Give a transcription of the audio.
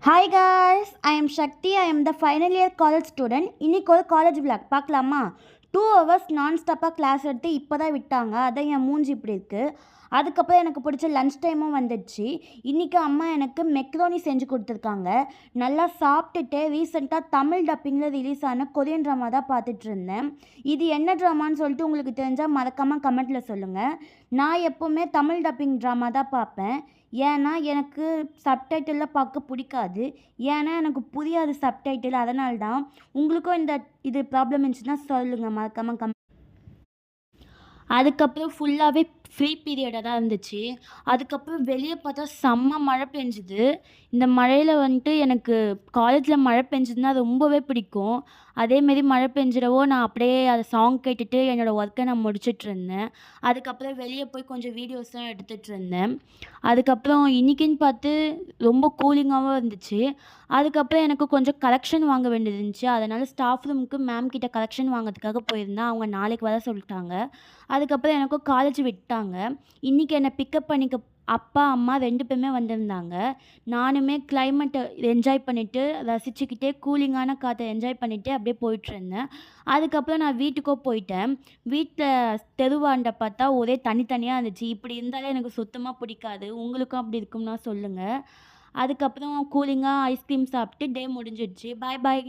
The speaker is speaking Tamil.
Hi guys, I am Shakti. I am the final year college student. இன்னைக்கு ஒரு காலேஜ் விளாக் பார்க்கலாமா? 2 hours நான்-ஸ்டாப்பாக கிளாஸ் எடுத்து இப்போ தான் விட்டாங்க. அதான் என் மூஞ்சி இப்படி இருக்குது. அதுக்கப்புறம் எனக்கு பிடிச்ச லன்ச் டைமும் வந்துடுச்சு. இன்றைக்கி அம்மா எனக்கு மெக்ரோனி செஞ்சு கொடுத்துருக்காங்க. நல்லா சாப்பிட்டுட்டு ரீசெண்டாக தமிழ் டப்பிங்கில் ரிலீஸ் ஆன கொரியன் ட்ராமா தான் பார்த்துட்டு இருந்தேன். இது என்ன ட்ராமான்னு சொல்லிட்டு உங்களுக்கு தெரிஞ்சால் மறக்காமல் கமெண்ட்டில் சொல்லுங்கள். நான் எப்போவுமே தமிழ் டப்பிங் ட்ராமா தான் பார்ப்பேன். ஏன்னா எனக்கு சப்டைட்டிலில் பார்க்க பிடிக்காது. ஏன்னா எனக்கு புரியாது சப்டைட்டில். அதனால தான். உங்களுக்கும் இது ப்ராப்ளம் இருந்துச்சுன்னா சொல்லுங்கள் மறக்காமல் அதுக்கப்புறம் ஃபுல்லாகவே ஃப்ரீ பீரியடாக தான் இருந்துச்சு. அதுக்கப்புறம் வெளியே பார்த்தா செம்ம மழை பெஞ்சுது. இந்த மழையில் வந்துட்டு எனக்கு காலேஜில் மழை பெஞ்சதுன்னா ரொம்பவே பிடிக்கும். அதேமாரி மழை பெஞ்சிடவோ நான் அப்படியே அதை சாங் கேட்டுட்டு என்னோடய ஒர்க்கை நான் முடிச்சிட்ருந்தேன். அதுக்கப்புறம் வெளியே போய் கொஞ்சம் வீடியோஸ்லாம் எடுத்துகிட்ருந்தேன். அதுக்கப்புறம் இன்றைக்கின்னு பார்த்து ரொம்ப கூலிங்காகவும் இருந்துச்சு. அதுக்கப்புறம் எனக்கு கொஞ்சம் கலெக்ஷன் வாங்க வேண்டியது இருந்துச்சு. அதனால் ஸ்டாஃப் ரூமுக்கு மேம் கிட்ட கலெக்ஷன் வாங்கிறதுக்காக போயிருந்தேன். அவங்க நாளைக்கு வர சொல்லிட்டாங்க. அதுக்கப்புறம் எனக்கும் காலேஜ் விட்டாங்க. இன்றைக்கி என்னை பிக்கப் பண்ணிக்க அப்பா, அம்மா 2 பேருமே வந்திருந்தாங்க. நானுமே கிளைமேட்டை என்ஜாய் பண்ணிவிட்டு, ரசிச்சுக்கிட்டே கூலிங்கான காற்றை என்ஜாய் பண்ணிவிட்டு அப்படியே போயிட்டுருந்தேன். அதுக்கப்புறம் நான் வீட்டுக்கும் போயிட்டேன். வீட்டில் தெருவாண்ட பார்த்தா ஒரே தனித்தனியாக இருந்துச்சு. இப்படி இருந்தாலே எனக்கு சுத்தமாக பிடிக்காது. உங்களுக்கும் அப்படி இருக்கும்னா சொல்லுங்கள். அதுக்கப்புறம் கூலிங்காக ஐஸ்கிரீம் சாப்பிட்டு டே முடிஞ்சிடுச்சு. பாய் பாய்.